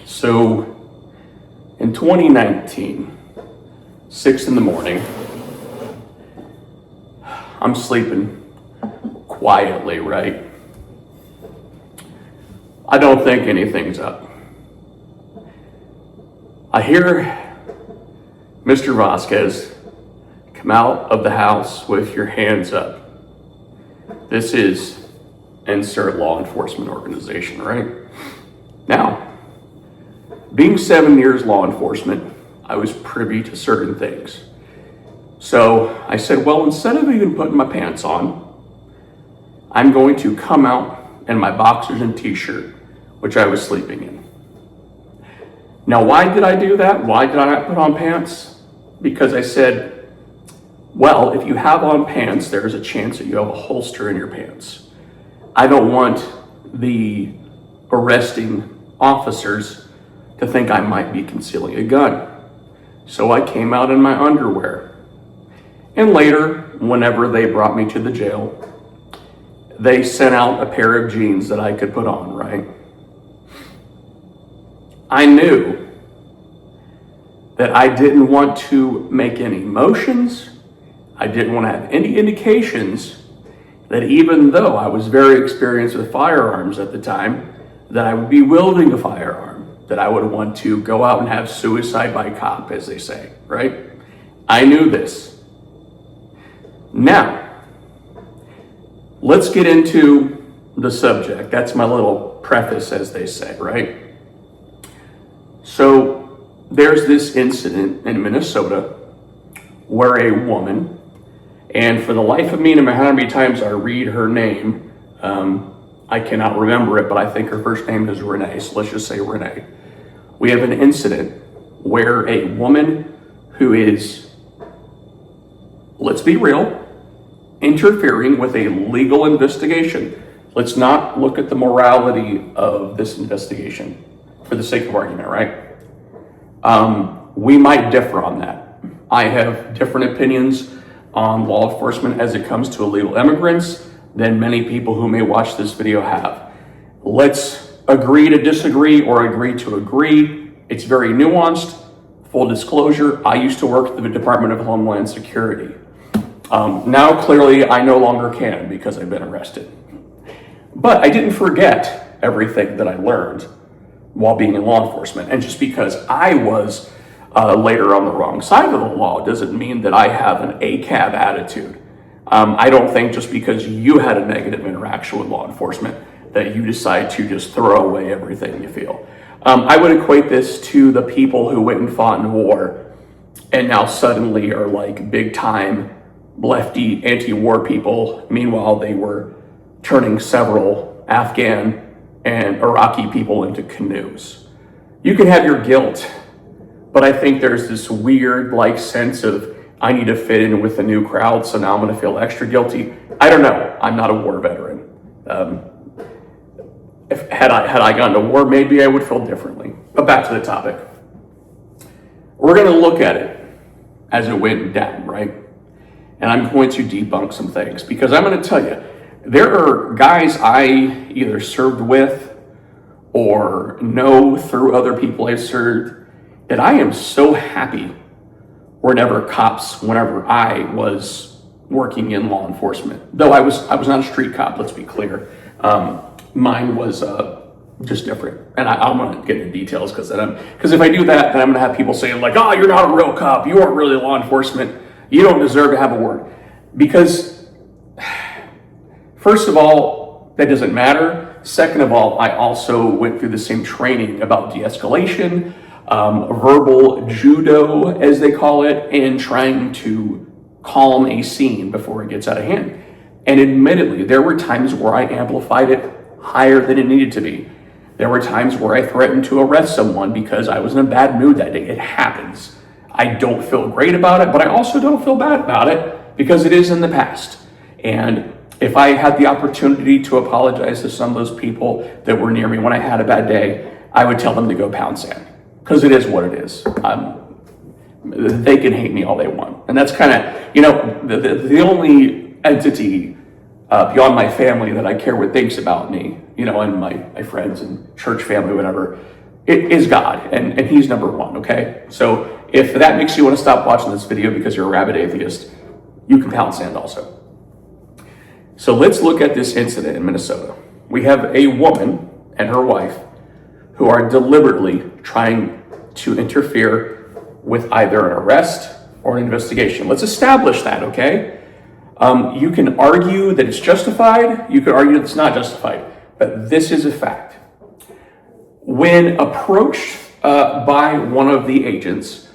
So in 2019, 6 in the morning, I'm sleeping quietly, right? I don't think anything's up. I hear Mr. Vasquez come out of the house with your hands up. This is insert law enforcement organization, right? Now, being 7 years law enforcement, I was privy to certain things. So I said, well, instead of even putting my pants on, I'm going to come out in my boxers and t-shirt, which I was sleeping in. Now, why did I do that? Why did I not put on pants? Because I said, well, if you have on pants, there's a chance that you have a holster in your pants. I don't want the arresting officers to think I might be concealing a gun. So I came out in my underwear. And later, whenever they brought me to the jail, they sent out a pair of jeans that I could put on, right? I knew that I didn't want to make any motions. I didn't want to have any indications that even though I was very experienced with firearms at the time, that I would be wielding a firearm, that I would want to go out and have suicide by cop, as they say, right? I knew this. Now, let's get into the subject. That's my little preface, as they say, right? So there's this incident in Minnesota where a woman, and for the life of me, no matter how many times I read her name, I cannot remember it, but I think her first name is Renee, so let's just say Renee. We have an incident where a woman who is, let's be real, interfering with a legal investigation. Let's not look at the morality of this investigation for the sake of argument, right? We might differ on that. I have different opinions on law enforcement as it comes to illegal immigrants than many people who may watch this video have. Let's agree to disagree or agree to agree. It's very nuanced. Full disclosure, I used to work at the Department of Homeland Security. Now, clearly, I no longer can because I've been arrested. But I didn't forget everything that I learned while being in law enforcement. And just because I was later on the wrong side of the law doesn't mean that I have an ACAB attitude. I don't think just because you had a negative interaction with law enforcement that you decide to just throw away everything you feel. I would equate this to the people who went and fought in war and now suddenly are like big time lefty anti-war people. Meanwhile, they were turning several Afghan and Iraqi people into canoes. You can have your guilt, but I think there's this weird like sense of I need to fit in with the new crowd, so now I'm going to feel extra guilty. I don't know. I'm not a war veteran. Had I gone to war, maybe I would feel differently. But back to the topic. We're going to look at it as it went down, right? And I'm going to debunk some things because I'm going to tell you, there are guys I either served with or know through other people I've served that I am so happy were never cops whenever I was working in law enforcement. Though I was not a street cop, let's be clear. Mine was just different. And I'm going to get into details because if I do that, then I'm going to have people saying like, oh, you're not a real cop. You aren't really law enforcement. You don't deserve to have a word. Because first of all, that doesn't matter. Second of all, I also went through the same training about de-escalation, verbal judo, as they call it, and trying to calm a scene before it gets out of hand. And admittedly, there were times where I amplified it higher than it needed to be. There were times where I threatened to arrest someone because I was in a bad mood that day. It happens. I don't feel great about it, but I also don't feel bad about it because it is in the past. And if I had the opportunity to apologize to some of those people that were near me when I had a bad day, I would tell them to go pound sand because it is what it is. They can hate me all they want. And that's kind of, the only entity beyond my family that I care what thinks about me, and my friends and church family, whatever, is God, and he's number one, okay? So if that makes you want to stop watching this video because you're a rabid atheist, you can pound sand also. So let's look at this incident in Minnesota. We have a woman and her wife who are deliberately trying to interfere with either an arrest or an investigation. Let's establish that, okay? You can argue that it's justified, you could argue that it's not justified, but this is a fact. When approached by one of the agents,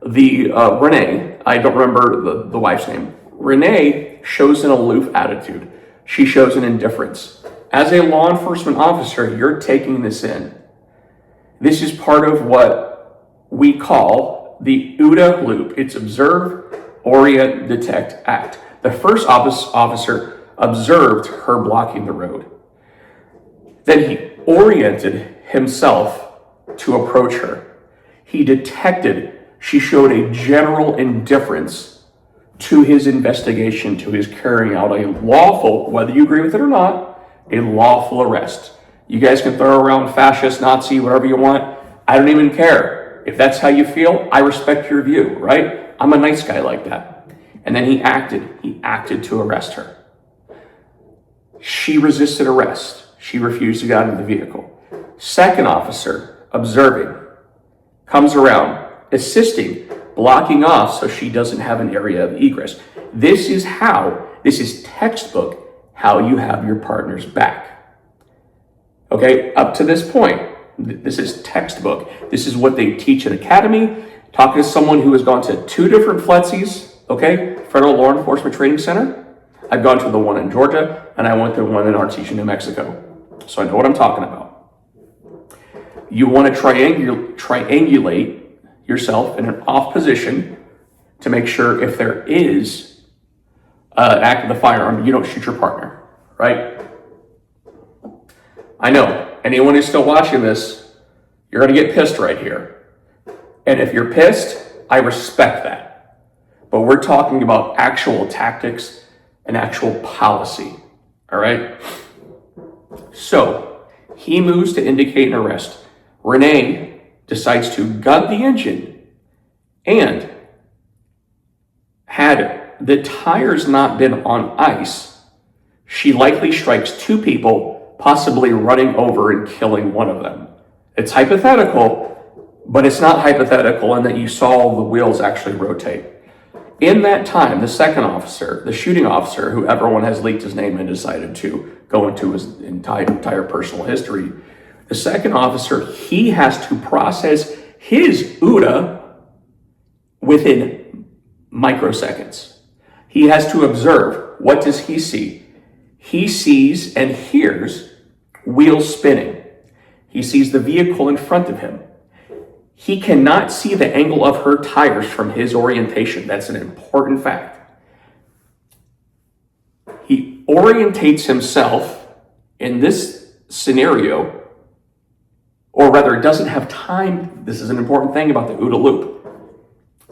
Renee, I don't remember the wife's name, Renee shows an aloof attitude. She shows an indifference. As a law enforcement officer, you're taking this in. This is part of what we call the OODA loop. It's observe, orient, detect, act. The first officer observed her blocking the road. Then he oriented himself to approach her. He detected she showed a general indifference to his investigation, to his carrying out a lawful, whether you agree with it or not, a lawful arrest. You guys can throw around fascist, Nazi, whatever you want. I don't even care. If that's how you feel, I respect your view, right? I'm a nice guy like that. And then he acted to arrest her. She resisted arrest. She refused to get out of the vehicle. Second officer, observing, comes around, assisting, blocking off so she doesn't have an area of egress. This is textbook how you have your partner's back. Okay, up to this point, this is textbook. This is what they teach at Academy. Talking to someone who has gone to 2 different FLETCs, okay, Federal Law Enforcement Training Center. I've gone to the one in Georgia, and I went to one in Artesia, New Mexico. So I know what I'm talking about. You want to triangulate yourself in an off position to make sure if there is an act of the firearm, you don't shoot your partner, right? I know, anyone who's still watching this, you're going to get pissed right here. And if you're pissed, I respect that. But we're talking about actual tactics and actual policy, all right? So, he moves to indicate an arrest. Renee decides to gun the engine, and had the tires not been on ice, she likely strikes 2 people, possibly running over and killing one of them. It's hypothetical, but it's not hypothetical in that you saw the wheels actually rotate. In that time, the second officer, the shooting officer, who everyone has leaked his name and decided to go into his entire personal history, the second officer, he has to process his OODA within microseconds. He has to observe. What does he see? He sees and hears wheels spinning. He sees the vehicle in front of him. He cannot see the angle of her tires from his orientation. That's an important fact. He orientates himself in this scenario, or rather doesn't have time. This is an important thing about the OODA loop.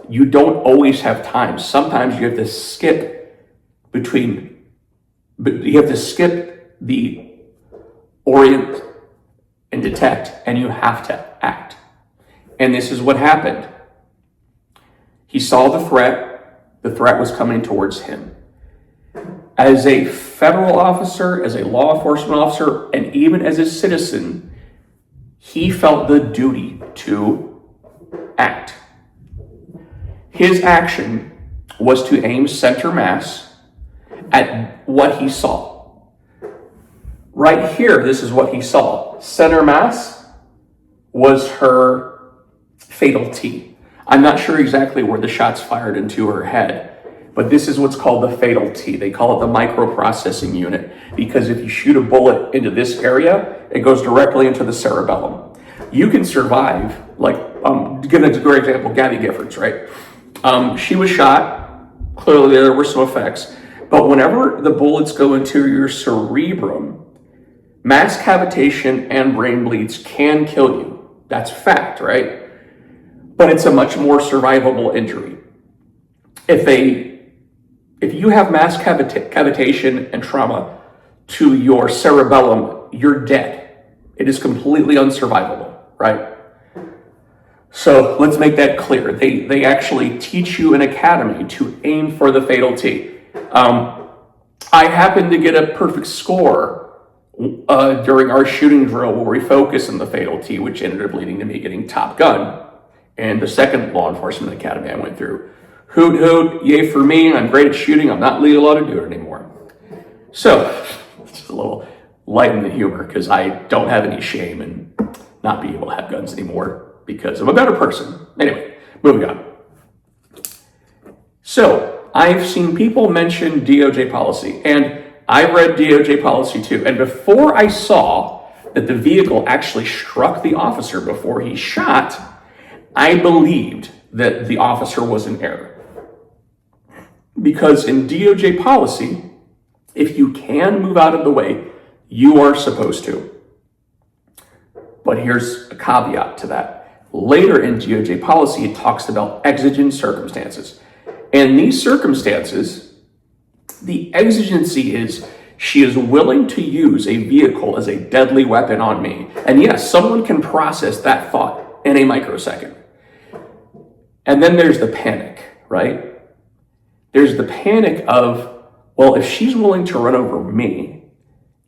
You don't always have time. Sometimes you have to skip the orient and detect, and you have to act. And this is what happened. He saw the threat. The threat was coming towards him. As a federal officer, as a law enforcement officer, and even as a citizen, he felt the duty to act. His action was to aim center mass at what he saw. Right here, this is what he saw. Center mass was her fatal T. I'm not sure exactly where the shots fired into her head, but this is what's called the fatal T. They call it the microprocessing unit, because if you shoot a bullet into this area, it goes directly into the cerebellum. You can survive, like, give a great example, Gabby Giffords, right? She was shot. Clearly there were some effects, but whenever the bullets go into your cerebrum, mass cavitation and brain bleeds can kill you. That's fact, right? But it's a much more survivable injury. If you have mass cavitation and trauma to your cerebellum, you're dead. It is completely unsurvivable, right? So let's make that clear. They actually teach you in academy to aim for the fatal T. I happened to get a perfect score during our shooting drill where we focused on the fatal T, which ended up leading to me getting Top Gun and the second law enforcement academy I went through. Hoot hoot, yay for me, I'm great at shooting, I'm not legally allowed to do it anymore. So, just a little lighten the humor because I don't have any shame in not being able to have guns anymore because I'm a better person. Anyway, moving on. So, I've seen people mention DOJ policy, and I read DOJ policy too, and before I saw that the vehicle actually struck the officer before he shot, I believed that the officer was in error. Because in DOJ policy, if you can move out of the way, you are supposed to. But here's a caveat to that. Later in DOJ policy, it talks about exigent circumstances. And these circumstances, the exigency is she is willing to use a vehicle as a deadly weapon on me. And yes, someone can process that thought in a microsecond. And then there's the panic, right? There's the panic of, well, if she's willing to run over me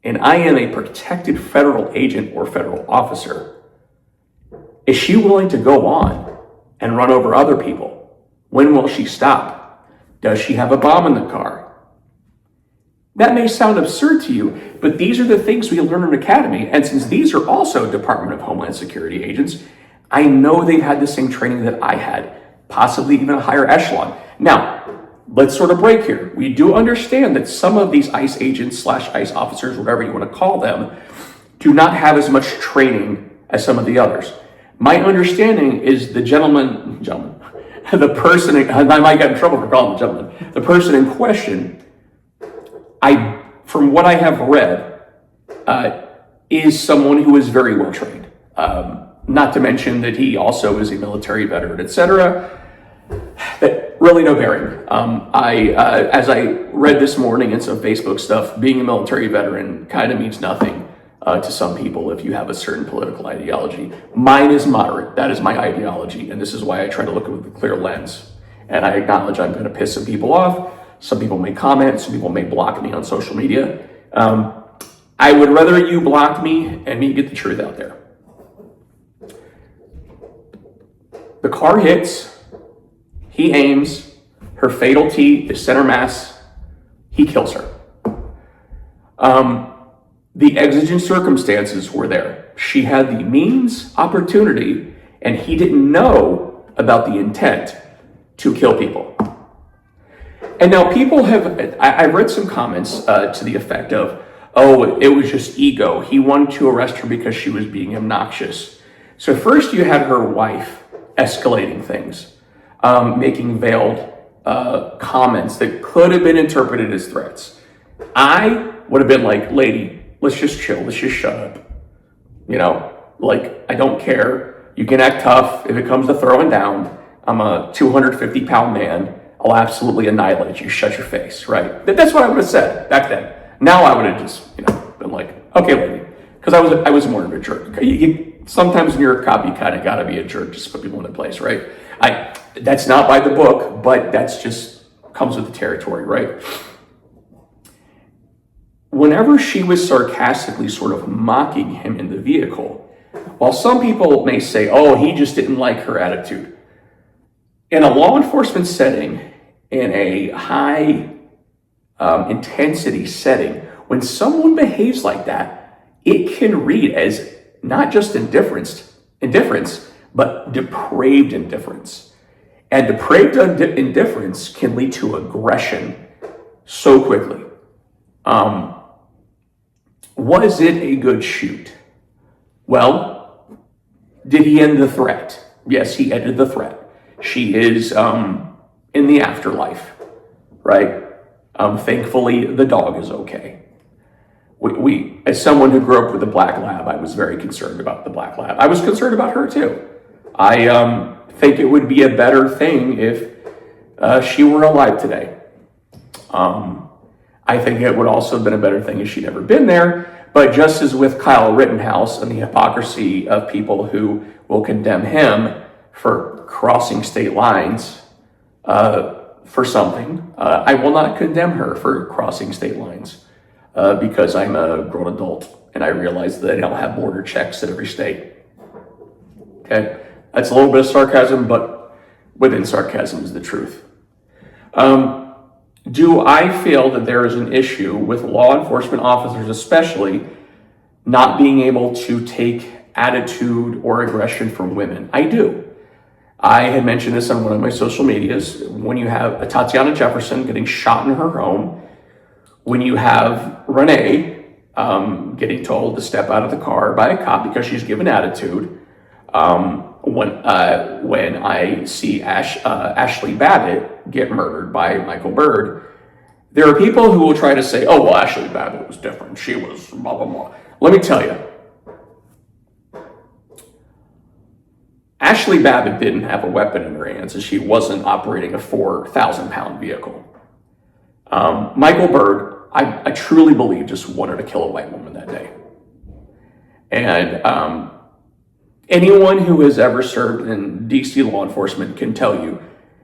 and I am a protected federal agent or federal officer, is she willing to go on and run over other people? When will she stop? Does she have a bomb in the car? That may sound absurd to you, but these are the things we learn in academy. And since these are also Department of Homeland Security agents, I know they've had the same training that I had, possibly even a higher echelon. Now, let's sort of break here. We do understand that some of these ICE agents / ICE officers, whatever you want to call them, do not have as much training as some of the others. My understanding is the the person, I might get in trouble for calling the gentleman, the person in question, from what I have read, is someone who is very well trained. Not to mention that he also is a military veteran, etc. That really no bearing. As I read this morning in some Facebook stuff, being a military veteran kind of means nothing to some people if you have a certain political ideology. Mine is moderate. That is my ideology, and this is why I try to look at it with a clear lens. And I acknowledge I'm going to piss some people off. Some people may comment. Some people may block me on social media. I would rather you block me and me get the truth out there. The car hits. He aims, her fatal T is center mass, he kills her. The exigent circumstances were there. She had the means, opportunity, and he didn't know about the intent to kill people. And now people I've read some comments to the effect of, oh, it was just ego. He wanted to arrest her because she was being obnoxious. So first you had her wife escalating things. Making veiled comments that could have been interpreted as threats. I would have been like, lady, let's just chill, let's just shut up. You know, like, I don't care. You can act tough. If it comes to throwing down, I'm a 250-pound man. I'll absolutely annihilate you. Shut your face, right? That's what I would have said back then. Now I would have just, been like, okay, lady. Because I was more of a jerk. Sometimes when you're a cop, you kind of got to be a jerk just to put people into place, right? That's not by the book, but that's just comes with the territory, right? Whenever she was sarcastically sort of mocking him in the vehicle, while some people may say, oh, he just didn't like her attitude, in a law enforcement setting, in a high intensity setting, when someone behaves like that, it can read as not just indifference, but depraved indifference. And depraved indifference can lead to aggression so quickly. Was it a good shoot? Well, did he end the threat? Yes, he ended the threat. She is in the afterlife, right? Thankfully, the dog is okay. We, as someone who grew up with a black lab, I was very concerned about the black lab. I was concerned about her too. I think it would be a better thing if she were alive today. I think it would also have been a better thing if she'd never been there. But just as with Kyle Rittenhouse and the hypocrisy of people who will condemn him for crossing state lines for something. I will not condemn her for crossing state lines because I'm a grown adult and I realize that they don't have border checks at every state. Okay, that's a little bit of sarcasm, but within sarcasm is the truth. Do I feel that there is an issue with law enforcement officers, especially not being able to take attitude or aggression from women? I do. I had mentioned this on one of my social medias. When you have a Tatiana Jefferson getting shot in her home, when you have Renee getting told to step out of the car by a cop because she's given attitude, when I see Ashley Babbitt get murdered by Michael Byrd, there are people who will try to say, oh, well, Ashley Babbitt was different. She was blah, blah, blah. Let me tell you, Ashley Babbitt didn't have a weapon in her hands and she wasn't operating a 4,000-pound vehicle. Michael Byrd, I truly believe, just wanted to kill a white woman that day. And anyone who has ever served in DC law enforcement can tell you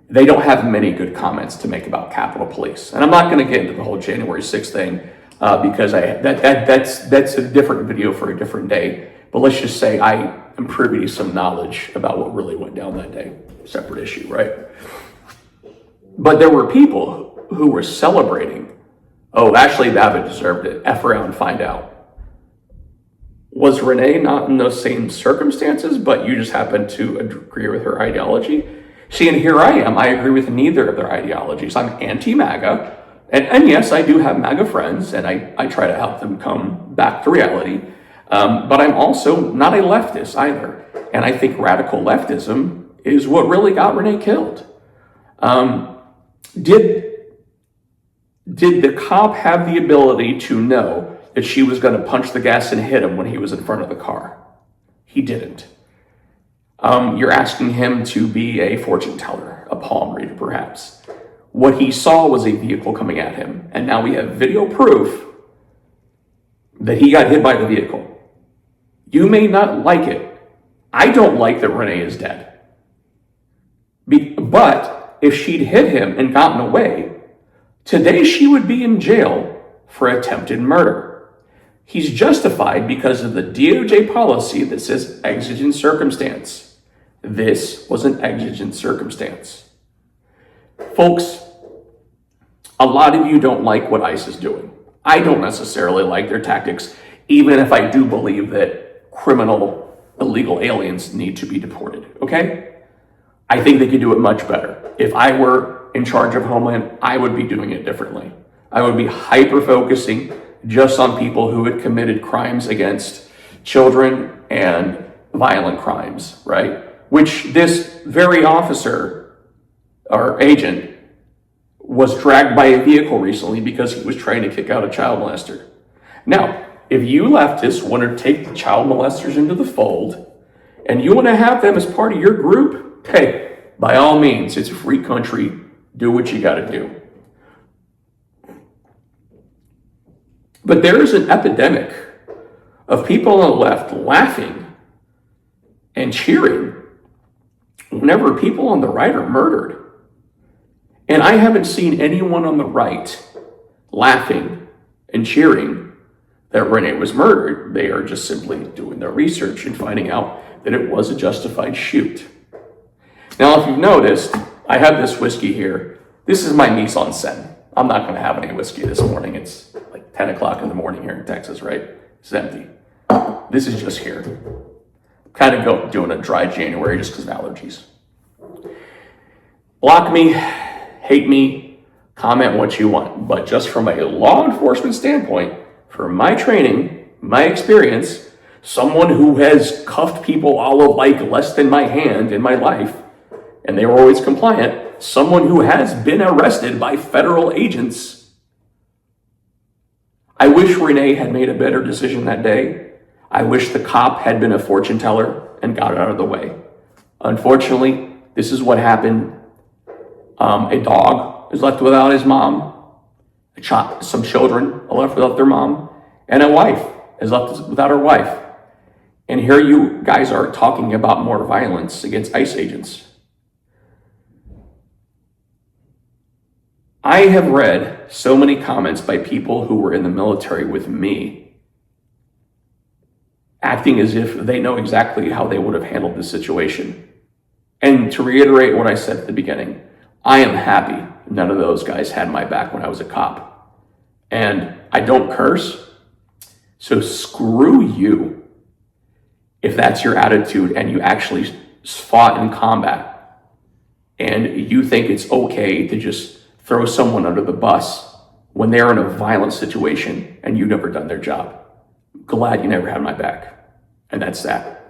they don't have many good comments to make about Capitol Police. And I'm not going to get into the whole January 6th thing because that's a different video for a different day. But let's just say I am privy to some knowledge about what really went down that day. Separate issue, right? But there were people who were celebrating, oh, Ashley Babbitt deserved it. F around and find out. Was Renee not in those same circumstances, but you just happened to agree with her ideology? See, and here I am. I agree with neither of their ideologies. I'm anti-MAGA. And yes, I do have MAGA friends, and I try to help them come back to reality. But I'm also not a leftist either. And I think radical leftism is what really got Renee killed. Did the cop have the ability to know that she was going to punch the gas and hit him when he was in front of the car? He didn't. You're asking him to be a fortune teller, a palm reader perhaps. What he saw was a vehicle coming at him, and now we have video proof that he got hit by the vehicle. You may not like it. I don't like that Renee is dead. But if she'd hit him and gotten away, today she would be in jail for attempted murder. He's justified because of the DOJ policy that says exigent circumstance. This was an exigent circumstance. Folks, a lot of you don't like what ICE is doing. I don't necessarily like their tactics, even if I do believe that criminal, illegal aliens need to be deported, okay? I think they could do it much better. If I were in charge of Homeland, I would be doing it differently. I would be hyper-focusing just on people who had committed crimes against children and violent crimes, right? Which this very officer or agent was dragged by a vehicle recently because he was trying to kick out a child molester. Now, if you leftists want to take the child molesters into the fold and you want to have them as part of your group, hey, by all means, it's a free country. Do what you got to do. But there is an epidemic of people on the left laughing and cheering whenever people on the right are murdered. And I haven't seen anyone on the right laughing and cheering that Renee was murdered. They are just simply doing their research and finding out that it was a justified shoot. Now, if you've noticed, I have this whiskey here. This is my mise en scène. I'm not going to have any whiskey this morning. It's like 10 o'clock in the morning here in Texas, right? It's empty. This is just here. Kind of doing a dry January just because of allergies. Block me, hate me, comment what you want. But just from a law enforcement standpoint, for my training, my experience, someone who has cuffed people all of like less than my hand in my life, and they were always compliant, someone who has been arrested by federal agents. I wish Renee had made a better decision that day. I wish the cop had been a fortune teller and got it out of the way. Unfortunately, this is what happened. A dog is left without his mom. Some children are left without their mom. And a wife is left without her wife. And here you guys are talking about more violence against ICE agents. I have read so many comments by people who were in the military with me, acting as if they know exactly how they would have handled this situation. And to reiterate what I said at the beginning, I am happy none of those guys had my back when I was a cop. And I don't curse, so screw you if that's your attitude and you actually fought in combat and you think it's okay to just throw someone under the bus when they're in a violent situation and you've never done their job. Glad you never had my back. And that's that.